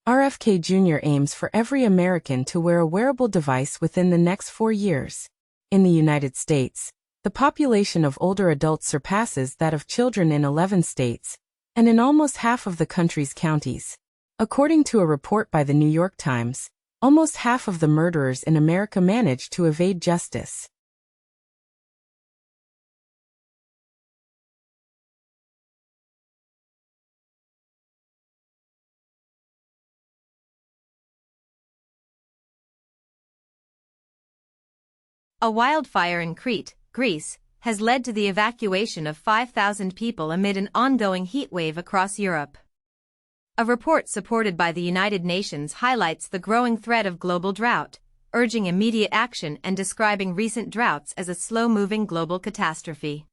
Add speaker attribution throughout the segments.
Speaker 1: RFK Jr. aims for every American to wear a wearable device within the next 4 years. In the United States, the population of older adults surpasses that of children in 11 states, and in almost half of the country's counties. According to a report by the New York Times, almost half of the murderers in America manage to evade justice.
Speaker 2: A wildfire in Crete, Greece, has led to the evacuation of 5,000 people amid an ongoing heat wave across Europe. A report supported by the United Nations highlights the growing threat of global drought, urging immediate action and describing recent droughts as a slow-moving global catastrophe.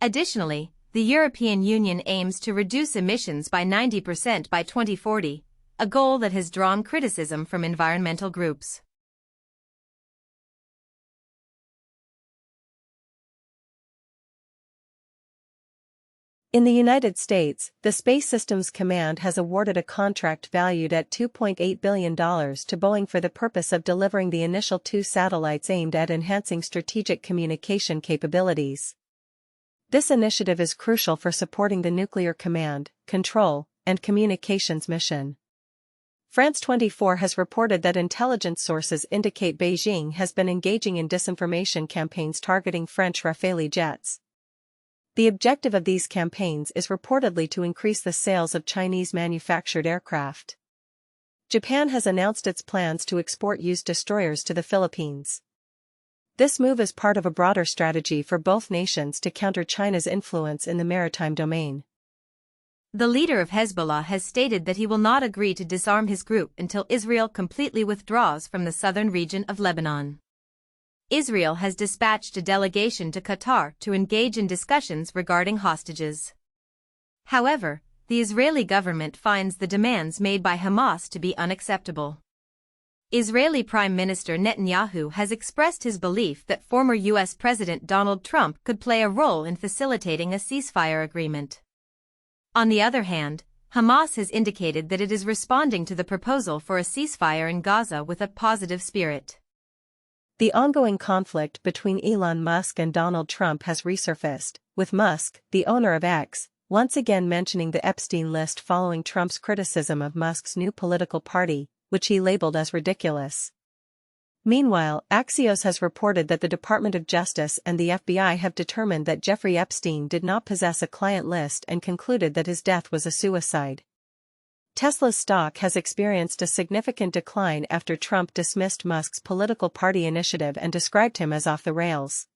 Speaker 2: Additionally, the European Union aims to reduce emissions by 90% by 2040, a goal that has drawn criticism from environmental groups.
Speaker 3: In the United States, the Space Systems Command has awarded a contract valued at $2.8 billion to Boeing for the purpose of delivering the initial 2 satellites aimed at enhancing strategic communication capabilities. This initiative is crucial for supporting the nuclear command, control, and communications mission. France 24 has reported that intelligence sources indicate Beijing has been engaging in disinformation campaigns targeting French Rafale jets. The objective of these campaigns is reportedly to increase the sales of Chinese-manufactured aircraft. Japan has announced its plans to export used destroyers to the Philippines. This move is part of a broader strategy for both nations to counter China's influence in the maritime domain.
Speaker 2: The leader of Hezbollah has stated that he will not agree to disarm his group until Israel completely withdraws from the southern region of Lebanon. Israel has dispatched a delegation to Qatar to engage in discussions regarding hostages. However, the Israeli government finds the demands made by Hamas to be unacceptable. Israeli Prime Minister Netanyahu has expressed his belief that former U.S. President Donald Trump could play a role in facilitating a ceasefire agreement. On the other hand, Hamas has indicated that it is responding to the proposal for a ceasefire in Gaza with a positive spirit.
Speaker 3: The ongoing conflict between Elon Musk and Donald Trump has resurfaced, with Musk, the owner of X, once again mentioning the Epstein list following Trump's criticism of Musk's new political party, which he labeled as ridiculous. Meanwhile, Axios has reported that the Department of Justice and the FBI have determined that Jeffrey Epstein did not possess a client list and concluded that his death was a suicide. Tesla's stock has experienced a significant decline after Trump dismissed Musk's political party initiative and described him as off the rails.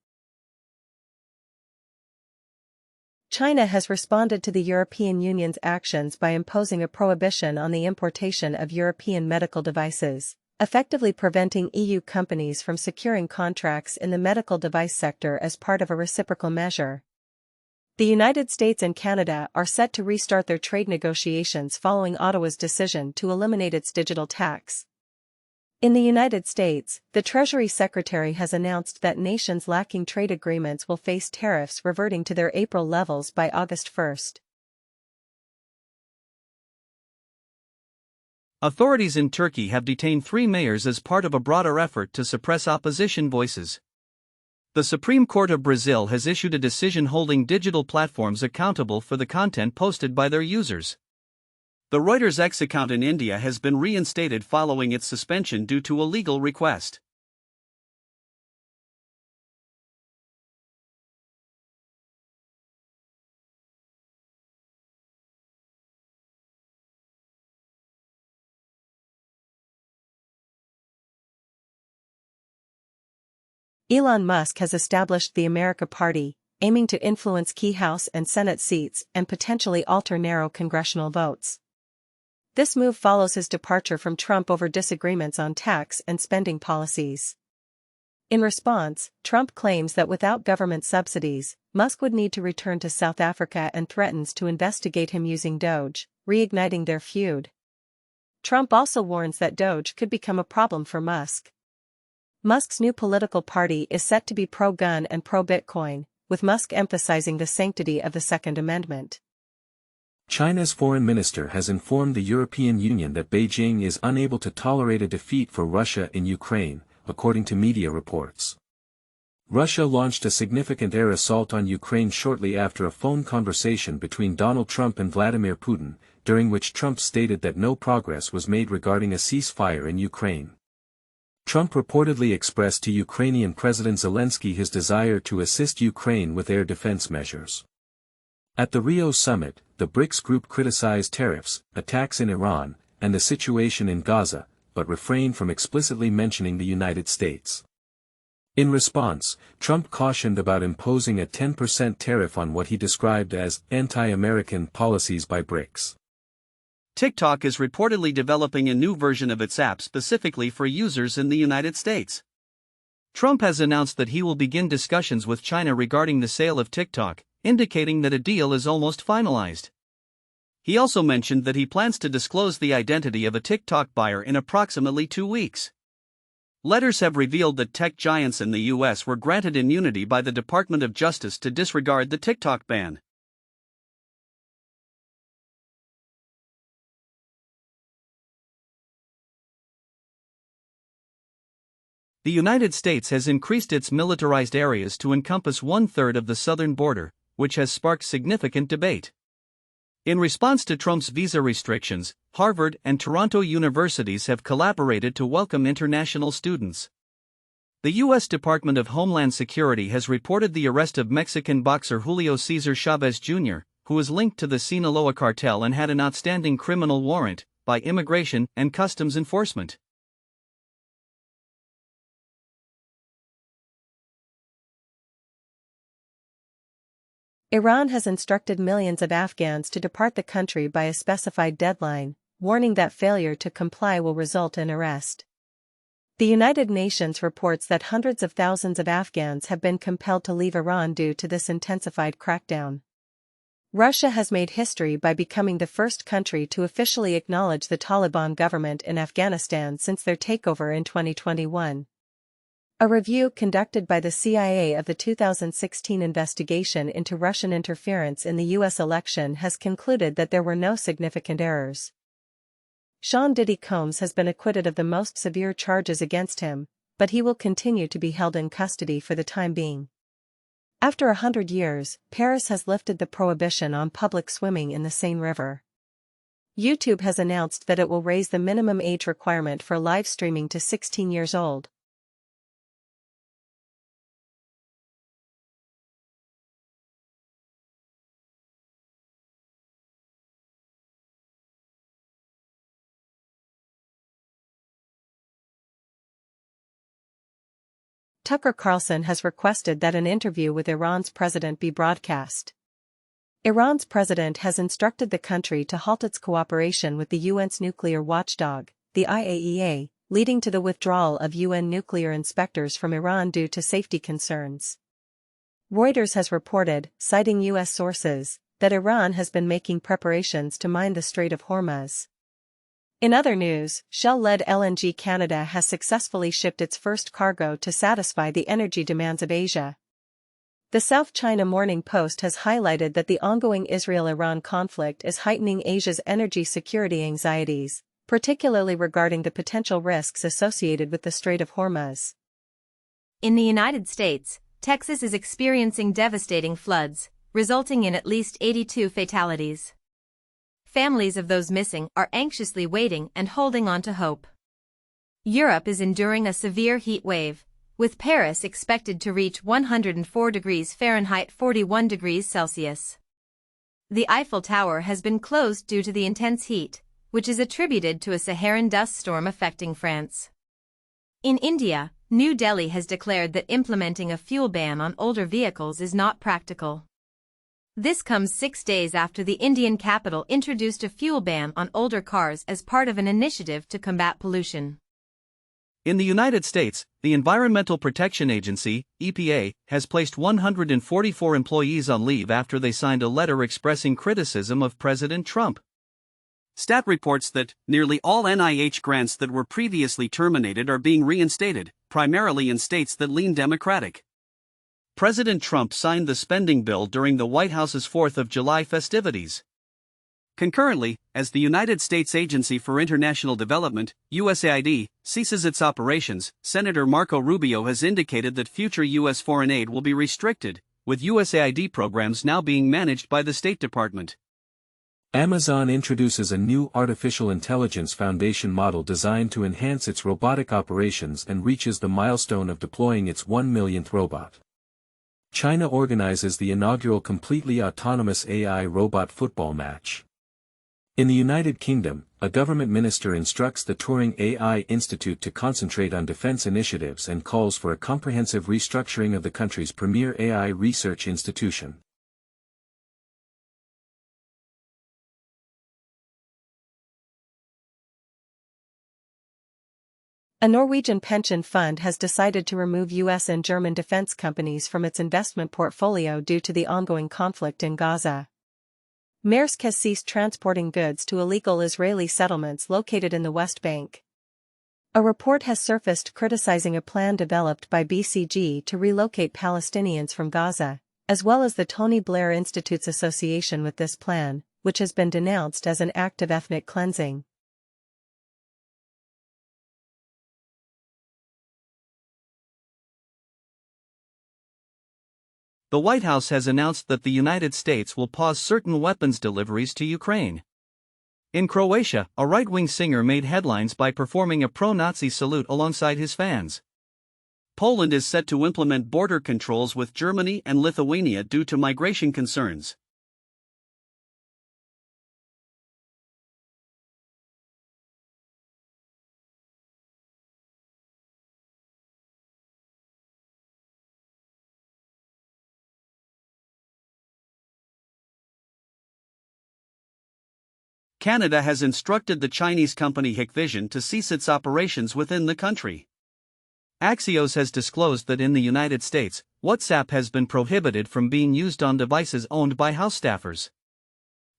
Speaker 3: China has responded to the European Union's actions by imposing a prohibition on the importation of European medical devices, effectively preventing EU companies from securing contracts in the medical device sector as part of a reciprocal measure. The United States and Canada are set to restart their trade negotiations following Ottawa's decision to eliminate its digital tax. In the United States, the Treasury Secretary has announced that nations lacking trade agreements will face tariffs reverting to their April levels by August 1.
Speaker 4: Authorities in Turkey have detained 3 mayors as part of a broader effort to suppress opposition voices. The Supreme Court of Brazil has issued a decision holding digital platforms accountable for the content posted by their users. The Reuters X account in India has been reinstated following its suspension due to a legal request.
Speaker 3: Elon Musk has established the America Party, aiming to influence key House and Senate seats and potentially alter narrow congressional votes. This move follows his departure from Trump over disagreements on tax and spending policies. In response, Trump claims that without government subsidies, Musk would need to return to South Africa and threatens to investigate him using Doge, reigniting their feud. Trump also warns that Doge could become a problem for Musk. Musk's new political party is set to be pro-gun and pro-Bitcoin, with Musk emphasizing the sanctity of the Second Amendment.
Speaker 5: China's foreign minister has informed the European Union that Beijing is unable to tolerate a defeat for Russia in Ukraine, according to media reports. Russia launched a significant air assault on Ukraine shortly after a phone conversation between Donald Trump and Vladimir Putin, during which Trump stated that no progress was made regarding a ceasefire in Ukraine. Trump reportedly expressed to Ukrainian President Zelensky his desire to assist Ukraine with air defense measures. At the Rio summit, the BRICS group criticized tariffs, attacks in Iran, and the situation in Gaza, but refrained from explicitly mentioning the United States. In response, Trump cautioned about imposing a 10% tariff on what he described as anti-American policies by BRICS.
Speaker 4: TikTok is reportedly developing a new version of its app specifically for users in the United States. Trump has announced that he will begin discussions with China regarding the sale of TikTok, indicating that a deal is almost finalized. He also mentioned that he plans to disclose the identity of a TikTok buyer in approximately 2 weeks. Letters have revealed that tech giants in the U.S. were granted immunity by the Department of Justice to disregard the TikTok ban. The United States has increased its militarized areas to encompass 1/3 of the southern border, which has sparked significant debate. In response to Trump's visa restrictions, Harvard and Toronto universities have collaborated to welcome international students. The U.S. Department of Homeland Security has reported the arrest of Mexican boxer Julio Cesar Chavez Jr., who is linked to the Sinaloa cartel and had an outstanding criminal warrant by Immigration and Customs Enforcement.
Speaker 3: Iran has instructed millions of Afghans to depart the country by a specified deadline, warning that failure to comply will result in arrest. The United Nations reports that hundreds of thousands of Afghans have been compelled to leave Iran due to this intensified crackdown. Russia has made history by becoming the first country to officially acknowledge the Taliban government in Afghanistan since their takeover in 2021. A review conducted by the CIA of the 2016 investigation into Russian interference in the U.S. election has concluded that there were no significant errors. Sean Diddy Combs has been acquitted of the most severe charges against him, but he will continue to be held in custody for the time being. After 100 years, Paris has lifted the prohibition on public swimming in the Seine River. YouTube has announced that it will raise the minimum age requirement for live streaming to 16 years old. Tucker Carlson has requested that an interview with Iran's president be broadcast. Iran's president has instructed the country to halt its cooperation with the UN's nuclear watchdog, the IAEA, leading to the withdrawal of UN nuclear inspectors from Iran due to safety concerns. Reuters has reported, citing U.S. sources, that Iran has been making preparations to mine the Strait of Hormuz. In other news, Shell-led LNG Canada has successfully shipped its first cargo to satisfy the energy demands of Asia. The South China Morning Post has highlighted that the ongoing Israel-Iran conflict is heightening Asia's energy security anxieties, particularly regarding the potential risks associated with the Strait of Hormuz.
Speaker 2: In the United States, Texas is experiencing devastating floods, resulting in at least 82 fatalities. Families of those missing are anxiously waiting and holding on to hope. Europe is enduring a severe heat wave, with Paris expected to reach 104 degrees Fahrenheit 41 degrees Celsius. The Eiffel Tower has been closed due to the intense heat, which is attributed to a Saharan dust storm affecting France. In India, New Delhi has declared that implementing a fuel ban on older vehicles is not practical. This comes 6 days after the Indian capital introduced a fuel ban on older cars as part of an initiative to combat pollution.
Speaker 4: In the United States, the Environmental Protection Agency, EPA, has placed 144 employees on leave after they signed a letter expressing criticism of President Trump. Stat reports that nearly all NIH grants that were previously terminated are being reinstated, primarily in states that lean Democratic. President Trump signed the spending bill during the White House's 4th of July festivities. Concurrently, as the United States Agency for International Development, USAID, ceases its operations, Senator Marco Rubio has indicated that future U.S. foreign aid will be restricted, with USAID programs now being managed by the State Department.
Speaker 5: Amazon introduces a new artificial intelligence foundation model designed to enhance its robotic operations and reaches the milestone of deploying its 1 millionth robot. China organizes the inaugural completely autonomous AI robot football match. In the United Kingdom, a government minister instructs the Turing AI Institute to concentrate on defense initiatives and calls for a comprehensive restructuring of the country's premier AI research institution.
Speaker 3: A Norwegian pension fund has decided to remove U.S. and German defense companies from its investment portfolio due to the ongoing conflict in Gaza. Maersk has ceased transporting goods to illegal Israeli settlements located in the West Bank. A report has surfaced criticizing a plan developed by BCG to relocate Palestinians from Gaza, as well as the Tony Blair Institute's association with this plan, which has been denounced as an act of ethnic cleansing.
Speaker 4: The White House has announced that the United States will pause certain weapons deliveries to Ukraine. In Croatia, a right-wing singer made headlines by performing a pro-Nazi salute alongside his fans. Poland is set to implement border controls with Germany and Lithuania due to migration concerns. Canada has instructed the Chinese company Hikvision to cease its operations within the country. Axios has disclosed that in the United States, WhatsApp has been prohibited from being used on devices owned by House staffers.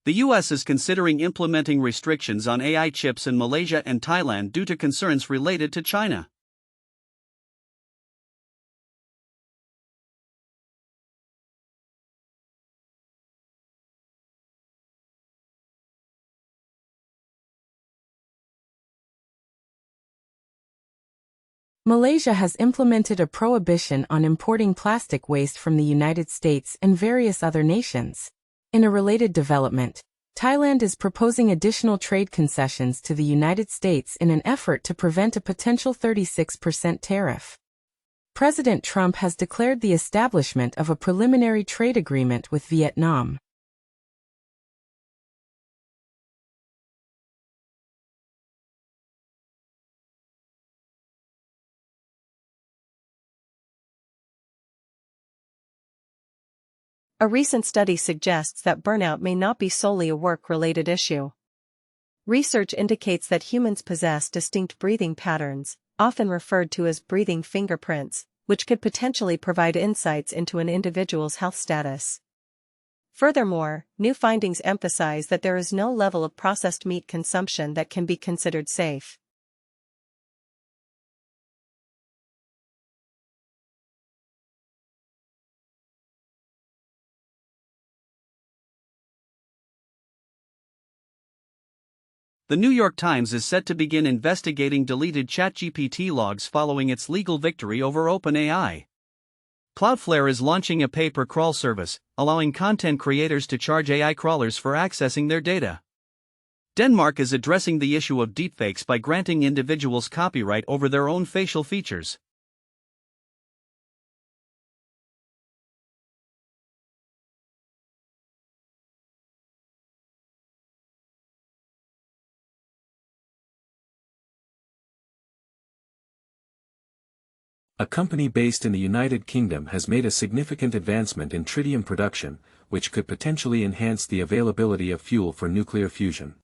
Speaker 4: The U.S. is considering implementing restrictions on AI chips in Malaysia and Thailand due to concerns related to China.
Speaker 1: Malaysia has implemented a prohibition on importing plastic waste from the United States and various other nations. In a related development, Thailand is proposing additional trade concessions to the United States in an effort to prevent a potential 36% tariff. President Trump has declared the establishment of a preliminary trade agreement with Vietnam.
Speaker 3: A recent study suggests that burnout may not be solely a work-related issue. Research indicates that humans possess distinct breathing patterns, often referred to as breathing fingerprints, which could potentially provide insights into an individual's health status. Furthermore, new findings emphasize that there is no level of processed meat consumption that can be considered safe.
Speaker 4: The New York Times is set to begin investigating deleted ChatGPT logs following its legal victory over OpenAI. Cloudflare is launching a pay-per-crawl service, allowing content creators to charge AI crawlers for accessing their data. Denmark is addressing the issue of deepfakes by granting individuals copyright over their own facial features.
Speaker 5: A company based in the United Kingdom has made a significant advancement in tritium production, which could potentially enhance the availability of fuel for nuclear fusion.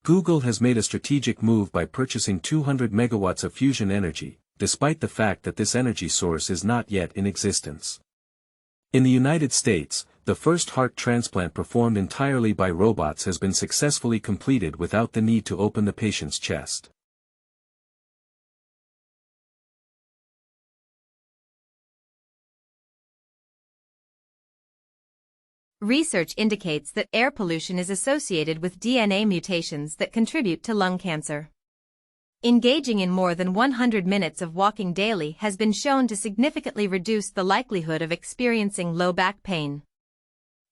Speaker 5: Google has made a strategic move by purchasing 200 megawatts of fusion energy, despite the fact that this energy source is not yet in existence. In the United States, the first heart transplant performed entirely by robots has been successfully completed without the need to open the patient's chest.
Speaker 2: Research indicates that air pollution is associated with DNA mutations that contribute to lung cancer. Engaging in more than 100 minutes of walking daily has been shown to significantly reduce the likelihood of experiencing low back pain.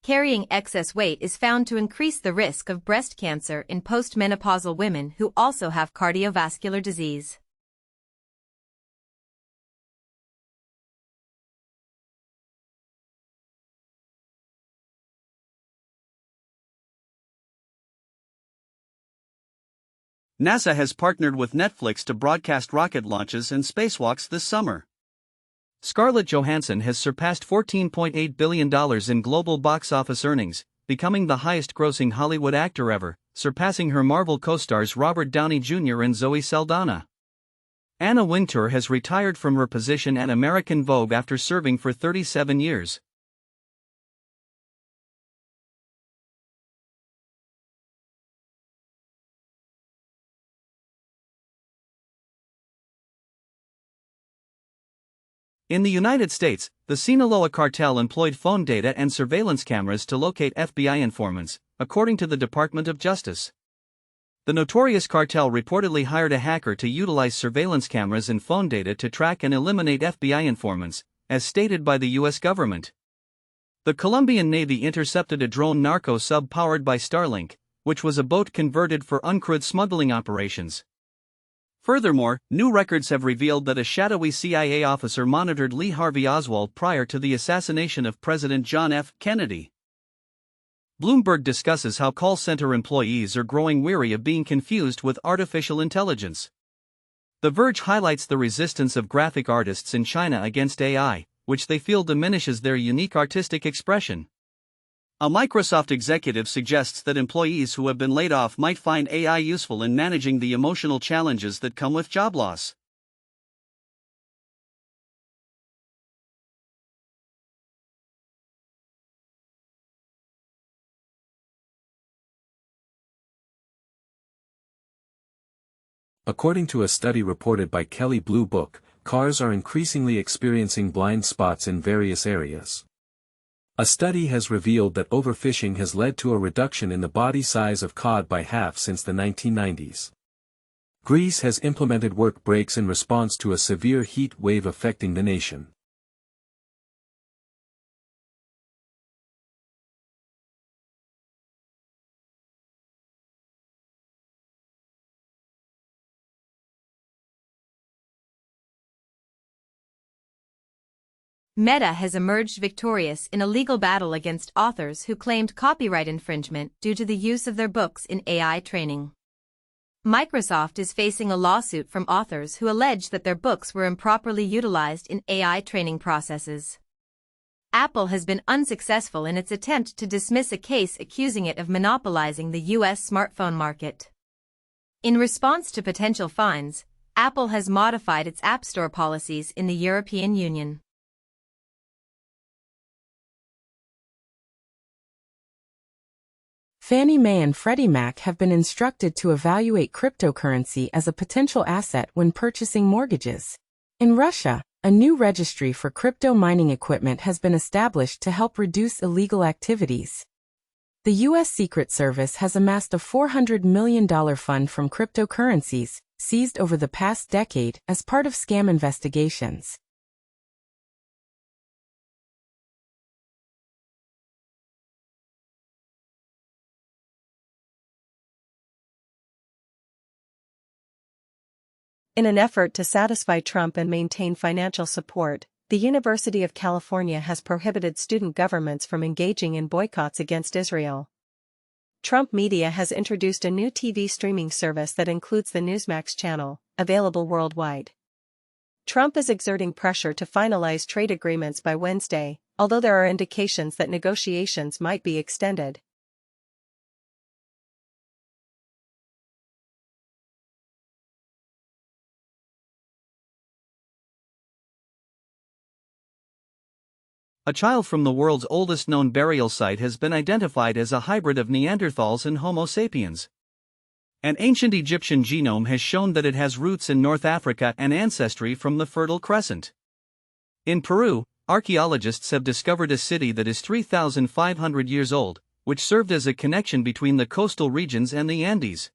Speaker 2: Carrying excess weight is found to increase the risk of breast cancer in postmenopausal women who also have cardiovascular disease.
Speaker 4: NASA has partnered with Netflix to broadcast rocket launches and spacewalks this summer. Scarlett Johansson has surpassed $14.8 billion in global box office earnings, becoming the highest-grossing Hollywood actor ever, surpassing her Marvel co-stars Robert Downey Jr. and Zoe Saldana. Anna Wintour has retired from her position at American Vogue after serving for 37 years. In the United States, the Sinaloa cartel employed phone data and surveillance cameras to locate FBI informants, according to the Department of Justice. The notorious cartel reportedly hired a hacker to utilize surveillance cameras and phone data to track and eliminate FBI informants, as stated by the U.S. government. The Colombian Navy intercepted a drone narco sub powered by Starlink, which was a boat converted for uncrewed smuggling operations. Furthermore, new records have revealed that a shadowy CIA officer monitored Lee Harvey Oswald prior to the assassination of President John F. Kennedy. Bloomberg discusses how call center employees are growing weary of being confused with artificial intelligence. The Verge highlights the resistance of graphic artists in China against AI, which they feel diminishes their unique artistic expression. A Microsoft executive suggests that employees who have been laid off might find AI useful in managing the emotional challenges that come with job loss.
Speaker 5: According to a study reported by Kelley Blue Book, cars are increasingly experiencing blind spots in various areas. A study has revealed that overfishing has led to a reduction in the body size of cod by half since the 1990s. Greece has implemented work breaks in response to a severe heat wave affecting the nation.
Speaker 2: Meta has emerged victorious in a legal battle against authors who claimed copyright infringement due to the use of their books in AI training. Microsoft is facing a lawsuit from authors who allege that their books were improperly utilized in AI training processes. Apple has been unsuccessful in its attempt to dismiss a case accusing it of monopolizing the U.S. smartphone market. In response to potential fines, Apple has modified its App Store policies in the European Union.
Speaker 1: Fannie Mae and Freddie Mac have been instructed to evaluate cryptocurrency as a potential asset when purchasing mortgages. In Russia, a new registry for crypto mining equipment has been established to help reduce illegal activities. The U.S. Secret Service has amassed a $400 million fund from cryptocurrencies, seized over the past decade as part of scam investigations.
Speaker 3: In an effort to satisfy Trump and maintain financial support, the University of California has prohibited student governments from engaging in boycotts against Israel. Trump Media has introduced a new TV streaming service that includes the Newsmax channel, available worldwide. Trump is exerting pressure to finalize trade agreements by Wednesday, although there are indications that negotiations might be extended.
Speaker 4: A child from the world's oldest known burial site has been identified as a hybrid of Neanderthals and Homo sapiens. An ancient Egyptian genome has shown that it has roots in North Africa and ancestry from the Fertile Crescent. In Peru, archaeologists have discovered a city that is 3,500 years old, which served as a connection between the coastal regions and the Andes.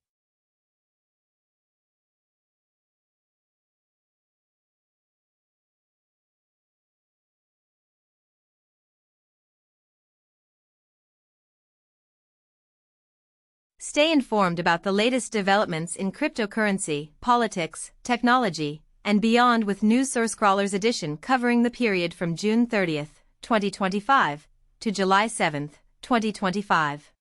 Speaker 2: Stay informed about the latest developments in cryptocurrency, politics, technology, and beyond with NewsSourceCrawler's edition covering the period from June 30, 2025, to July 7, 2025.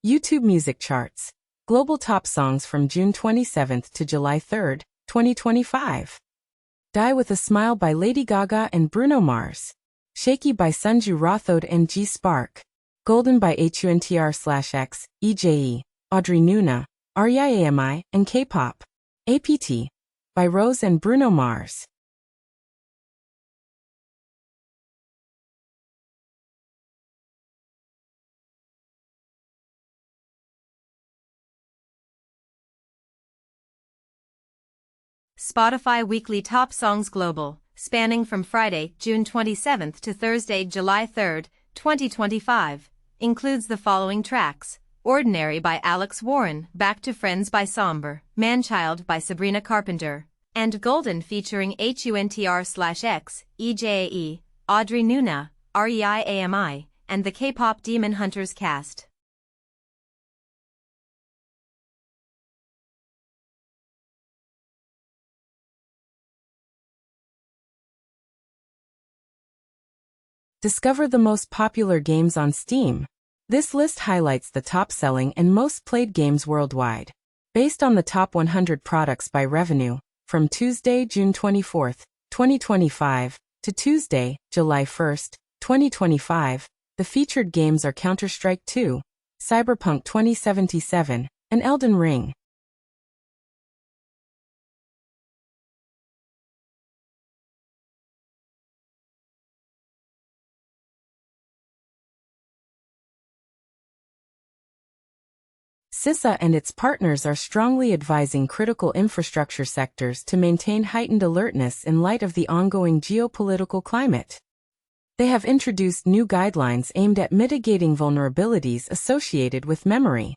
Speaker 1: YouTube Music Charts. Global Top Songs from June 27 to July 3, 2025. Die with a Smile by Lady Gaga and Bruno Mars. Shaky by Sunju Rothode and G Spark. Golden by HUNTR/X, EJE, Audrey Nuna, REIAMI, and K-pop. APT. By Rose and Bruno Mars.
Speaker 2: Spotify Weekly Top Songs Global, spanning from Friday, June 27 to Thursday, July 3, 2025, includes the following tracks: Ordinary by Alex Warren, Back to Friends by Somber, Manchild by Sabrina Carpenter, and Golden featuring HUNTR/X, EJAE, Audrey Nuna, REIAMI, and the K-pop Demon Hunters cast.
Speaker 1: Discover the most popular games on Steam. This list highlights the top-selling and most-played games worldwide. Based on the top 100 products by revenue, from Tuesday, June 24, 2025, to Tuesday, July 1, 2025, the featured games are Counter-Strike 2, Cyberpunk 2077, and Elden Ring. CISA and its partners are strongly advising critical infrastructure sectors to maintain heightened alertness in light of the ongoing geopolitical climate. They have introduced new guidelines aimed at mitigating vulnerabilities associated with memory.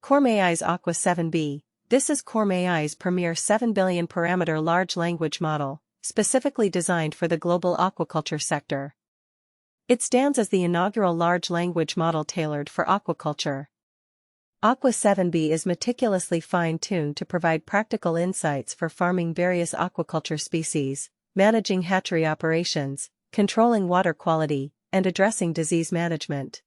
Speaker 3: CormAI's Aqua 7B. This is CormAI's premier 7 billion parameter large language model, specifically designed for the global aquaculture sector. It stands as the inaugural large language model tailored for aquaculture. Aqua 7B is meticulously fine-tuned to provide practical insights for farming various aquaculture species, managing hatchery operations, controlling water quality, and addressing disease management.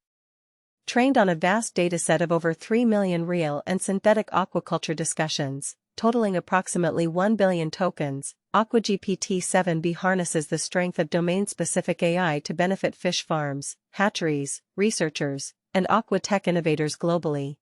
Speaker 3: Trained on a vast dataset of over 3 million real and synthetic aquaculture discussions, totaling approximately 1 billion tokens, AquaGPT-7B harnesses the strength of domain-specific AI to benefit fish farms, hatcheries, researchers, and aqua tech innovators globally.